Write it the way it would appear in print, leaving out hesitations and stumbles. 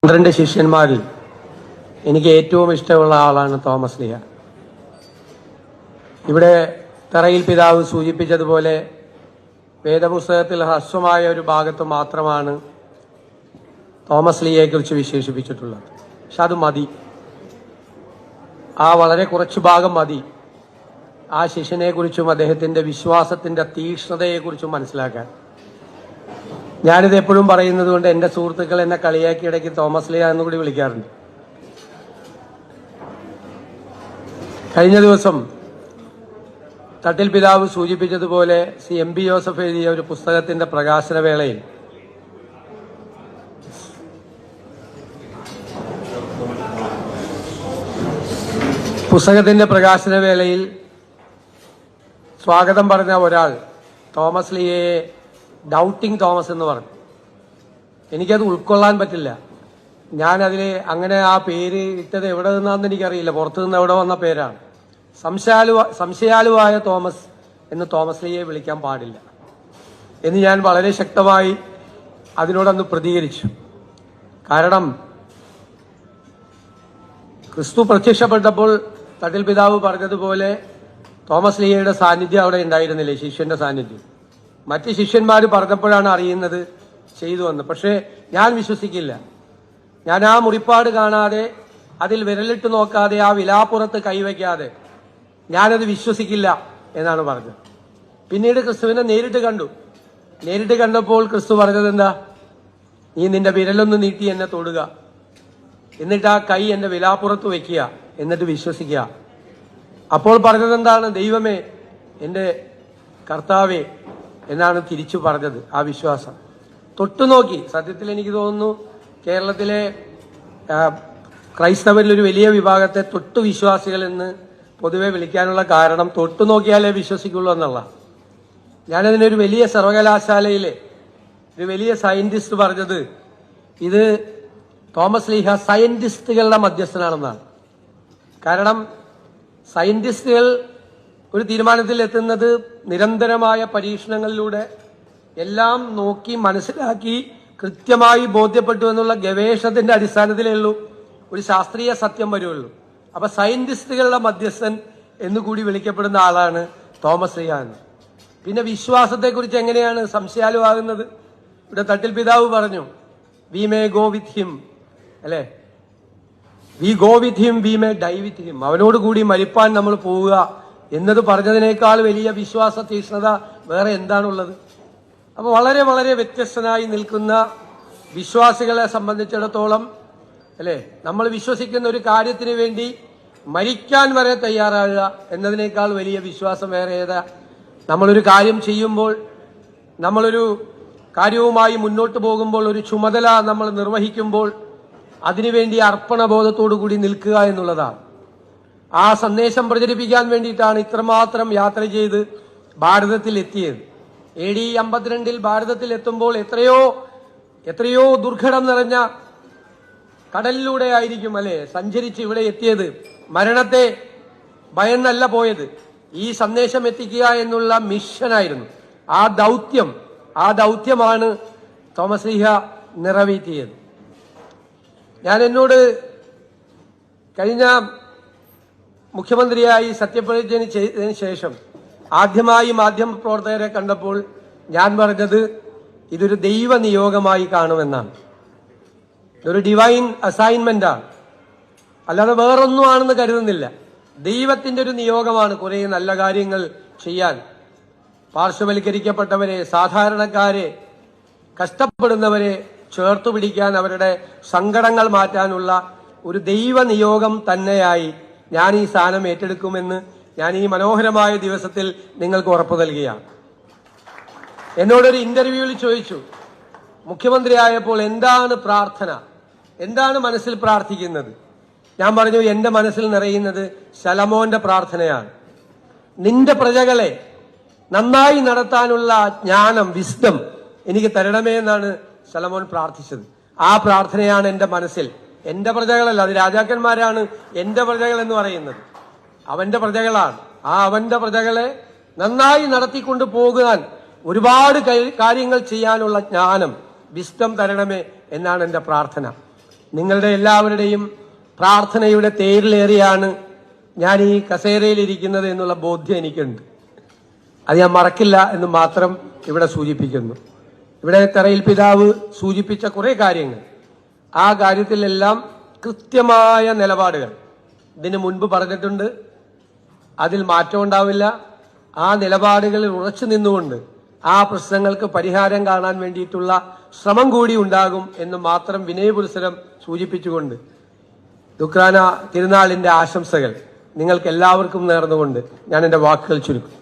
12 ശിഷ്യന്മാരിൽ എനിക്ക് ഏറ്റവും ഇഷ്ടമുള്ള ആളാണ് തോമസ് ലീഹ. ഇവിടെ തറയിൽ പിതാവ് സൂചിപ്പിച്ചതുപോലെ വേദപുസ്തകത്തിൽ ഹ്രസ്വമായ ഒരു ഭാഗത്ത് മാത്രമാണ് തോമസ് ലീഹയെക്കുറിച്ച് വിശേഷിപ്പിച്ചിട്ടുള്ളത്. പക്ഷെ അത് മതി, ആ വളരെ കുറച്ച് ഭാഗം മതി ആ ശിഷ്യനെക്കുറിച്ചും അദ്ദേഹത്തിന്റെ വിശ്വാസത്തിന്റെ തീക്ഷ്ണതയെക്കുറിച്ചും മനസ്സിലാക്കാൻ. ഞാനിത് എപ്പോഴും പറയുന്നത് കൊണ്ട് എന്റെ സുഹൃത്തുക്കൾ എന്നെ കളിയാക്കി ഇടയ്ക്ക് തോമസ് ലീഹ എന്നുകൂടി വിളിക്കാറുണ്ട്. കഴിഞ്ഞ ദിവസം തട്ടിൽ പിതാവ് സൂചിപ്പിച്ചതുപോലെ എം പി ജോസഫ് എഴുതിയ ഒരു പുസ്തകത്തിന്റെ പ്രകാശന വേളയിൽ സ്വാഗതം പറഞ്ഞ ഒരാൾ തോമസ് ലീഹയെ ഡൗട്ടിംഗ് തോമസ് എന്ന് പറഞ്ഞു. എനിക്കത് ഉൾക്കൊള്ളാൻ പറ്റില്ല. ഞാനതിന് അങ്ങനെ ആ പേര് ഇട്ടത് എവിടെ നിന്നാന്ന് എനിക്കറിയില്ല, പുറത്തു നിന്ന് എവിടെ വന്ന പേരാണ്. സംശയാലുവായ തോമസ് എന്ന് തോമസ് ലീഹയെ വിളിക്കാൻ പാടില്ല എന്ന് ഞാൻ വളരെ ശക്തമായി അതിനോടൊന്ന് പ്രതികരിച്ചു. കാരണം ക്രിസ്തു പ്രത്യക്ഷപ്പെട്ടപ്പോൾ തട്ടിൽ പിതാവ് പറഞ്ഞതുപോലെ തോമസ് ലീഹയുടെ സാന്നിധ്യം അവിടെ ഉണ്ടായിരുന്നില്ലേ, ശിഷ്യന്റെ സാന്നിധ്യം. മറ്റ് ശിഷ്യന്മാർ പറഞ്ഞപ്പോഴാണ് അറിയുന്നത് ചെയ്തു വന്ന്. പക്ഷേ ഞാൻ വിശ്വസിക്കില്ല. ഞാൻ ആ മുറിപ്പാട് കാണാതെ, അതിൽ വിരലിട്ട് നോക്കാതെ, ആ വിലാപ്പുറത്ത് കൈവയ്ക്കാതെ ഞാനത് വിശ്വസിക്കില്ല എന്നാണ് പറഞ്ഞത്. പിന്നീട് ക്രിസ്തുവിനെ നേരിട്ട് കണ്ടപ്പോൾ ക്രിസ്തു പറഞ്ഞത് എന്താ? നീ നിന്റെ വിരലൊന്ന് നീട്ടി എന്നെ തൊടുക, എന്നിട്ട് ആ കൈ എന്റെ വിലാപ്പുറത്ത് വെക്കുക, എന്നിട്ട് വിശ്വസിക്കുക. അപ്പോൾ പറഞ്ഞത് എന്താണ്? ദൈവമേ, എന്റെ കർത്താവേ എന്നാണ് തിരിച്ചു പറഞ്ഞത്. ആ വിശ്വാസം തൊട്ടുനോക്കി. സത്യത്തിൽ എനിക്ക് തോന്നുന്നു കേരളത്തിലെ ക്രൈസ്തവരിൽ ഒരു വലിയ വിഭാഗത്തെ തൊട്ടു വിശ്വാസികൾ എന്ന് പൊതുവെ വിളിക്കാനുള്ള കാരണം തൊട്ടുനോക്കിയാലേ വിശ്വസിക്കുള്ളൂ എന്നുള്ള. ഞാനതിനൊരു വലിയ സർവകലാശാലയിലെ ഒരു വലിയ സയന്റിസ്റ്റ് പറഞ്ഞത് ഇത് തോമസ് ലീഹ സയന്റിസ്റ്റുകളുടെ മധ്യസ്ഥനാണെന്നാണ്. കാരണം സയന്റിസ്റ്റുകൾ ഒരു തീരുമാനത്തിൽ എത്തുന്നത് നിരന്തരമായ പരീക്ഷണങ്ങളിലൂടെ എല്ലാം നോക്കി മനസ്സിലാക്കി കൃത്യമായി ബോധ്യപ്പെട്ടു എന്നുള്ള ഗവേഷണത്തിന്റെ അടിസ്ഥാനത്തിലേ ഉള്ളൂ ഒരു ശാസ്ത്രീയ സത്യം വരുള്ളൂ. അപ്പൊ സയന്റിസ്റ്റുകളുടെ മധ്യസ്ഥൻ എന്നുകൂടി വിളിക്കപ്പെടുന്ന ആളാണ് തോമസ് ലീഹ എന്ന്. പിന്നെ വിശ്വാസത്തെക്കുറിച്ച് എങ്ങനെയാണ് സംശയാലുവാകുന്നത്? ഇവിടെ തട്ടിൽ പിതാവ് പറഞ്ഞു, we may go with him, അല്ലെ? We go with him, we may die with him. അവനോട് കൂടി മരിപ്പാൻ നമ്മൾ പോവുക എന്നത് പറഞ്ഞതിനേക്കാൾ വലിയ വിശ്വാസ തീക്ഷ്ണത വേറെ എന്താണുള്ളത്? അപ്പൊ വളരെ വളരെ വ്യത്യസ്തനായി നിൽക്കുന്ന വിശ്വാസികളെ സംബന്ധിച്ചിടത്തോളം, അല്ലെ, നമ്മൾ വിശ്വസിക്കുന്ന ഒരു കാര്യത്തിന് വേണ്ടി മരിക്കാൻ വരെ തയ്യാറാകുക എന്നതിനേക്കാൾ വലിയ വിശ്വാസം വേറെ ഏതാ? നമ്മളൊരു കാര്യം ചെയ്യുമ്പോൾ, നമ്മളൊരു കാര്യവുമായി മുന്നോട്ട് പോകുമ്പോൾ, ഒരു ചുമതല നമ്മൾ നിർവഹിക്കുമ്പോൾ അതിനുവേണ്ടി അർപ്പണബോധത്തോടു കൂടി നിൽക്കുക എന്നുള്ളതാണ്. ആ സന്ദേശം പ്രചരിപ്പിക്കാൻ വേണ്ടിയിട്ടാണ് ഇത്രമാത്രം യാത്ര ചെയ്ത് ഭാരതത്തിൽ എത്തിയത്. AD 52 ഭാരതത്തിൽ എത്തുമ്പോൾ എത്രയോ ദുർഘടം നിറഞ്ഞ കടലിലൂടെ ആയിരിക്കും, അല്ലെ, സഞ്ചരിച്ച് ഇവിടെ എത്തിയത്. മരണത്തെ ഭയന്നല്ല പോയത്. ഈ സന്ദേശം എത്തിക്കുക എന്നുള്ള മിഷനായിരുന്നു. ആ ദൗത്യമാണ് തോമസ് ലീഹ നിറവേറ്റിയത്. എന്നോട് കഴിഞ്ഞ മുഖ്യമന്ത്രിയായി സത്യപ്രതിജ്ഞ ചെയ്തതിനു ശേഷം ആദ്യമായി മാധ്യമപ്രവർത്തകരെ കണ്ടപ്പോൾ ഞാൻ പറഞ്ഞത് ഇതൊരു ദൈവ നിയോഗമായി കാണുമെന്നാണ്. ഇതൊരു ഡിവൈൻ അസൈൻമെന്റാണ്, അല്ലാതെ വേറൊന്നും ആണെന്ന് കരുതുന്നില്ല. ദൈവത്തിന്റെ ഒരു നിയോഗമാണ് കുറെ നല്ല കാര്യങ്ങൾ ചെയ്യാൻ. പാർശ്വവൽക്കരിക്കപ്പെട്ടവരെ, സാധാരണക്കാരെ, കഷ്ടപ്പെടുന്നവരെ ചേർത്തു പിടിക്കാൻ, അവരുടെ സങ്കടങ്ങൾ മാറ്റാനുള്ള ഒരു ദൈവ നിയോഗം തന്നെയായി ഞാൻ ഈ സ്ഥാനം ഏറ്റെടുക്കുമെന്ന് ഞാൻ ഈ മനോഹരമായ ദിവസത്തിൽ നിങ്ങൾക്ക് ഉറപ്പു നൽകുകയാണ്. എന്നോടൊരു ഇന്റർവ്യൂവിൽ ചോദിച്ചു, മുഖ്യമന്ത്രിയായപ്പോൾ എന്താണ് പ്രാർത്ഥന, എന്താണ് മനസ്സിൽ പ്രാർത്ഥിക്കുന്നത്? ഞാൻ പറഞ്ഞു, എന്റെ മനസ്സിൽ നിറയുന്നത് ശലോമോന്റെ പ്രാർത്ഥനയാണ്. നിന്റെ പ്രജകളെ നന്നായി നടത്താനുള്ള ജ്ഞാനം, വിസ്ഡം എനിക്ക് തരണമേ എന്നാണ് ശലോമോൻ പ്രാർത്ഥിച്ചത്. ആ പ്രാർത്ഥനയാണ് എന്റെ മനസ്സിൽ. എന്റെ പ്രജകളല്ല, അത് രാജാക്കന്മാരാണ് എന്റെ പ്രജകൾ എന്ന് പറയുന്നത്. അവന്റെ പ്രജകളാണ്. അവന്റെ പ്രജകളെ നന്നായി നടത്തിക്കൊണ്ട് പോകാൻ ഒരുപാട് കാര്യങ്ങൾ ചെയ്യാനുള്ള ജ്ഞാനം, വിസ്ഡം തരണമേ എന്നാണ് എന്റെ പ്രാർത്ഥന. നിങ്ങളുടെ എല്ലാവരുടെയും പ്രാർത്ഥനയുടെ തേരിലേറിയാണ് ഞാൻ ഈ കസേരയിലിരിക്കുന്നത് എന്നുള്ള ബോധ്യം എനിക്കുണ്ട്. അത് ഞാൻ മറക്കില്ല എന്ന് മാത്രം ഇവിടെ സൂചിപ്പിക്കുന്നു. ഇവിടെ തറയിൽ പിതാവ് സൂചിപ്പിച്ച കുറെ കാര്യങ്ങൾ, ആ കാര്യത്തിലെല്ലാം കൃത്യമായ നിലപാടുകൾ ഇതിനു മുൻപ് പറഞ്ഞിട്ടുണ്ട്. അതിൽ മാറ്റം ഉണ്ടാവില്ല. ആ നിലപാടുകളിൽ ഉറച്ചു നിന്നുകൊണ്ട് ആ പ്രശ്നങ്ങൾക്ക് പരിഹാരം കാണാൻ വേണ്ടിയിട്ടുള്ള ശ്രമം കൂടി ഉണ്ടാകും എന്ന് മാത്രം വിനയപുരസരം സൂചിപ്പിച്ചുകൊണ്ട് ദുഃഖാന തിരുനാളിന്റെ ആശംസകൾ നിങ്ങൾക്ക് എല്ലാവർക്കും നേർന്നുകൊണ്ട് ഞാൻ എന്റെ വാക്കുകൾ ചുരുക്കും.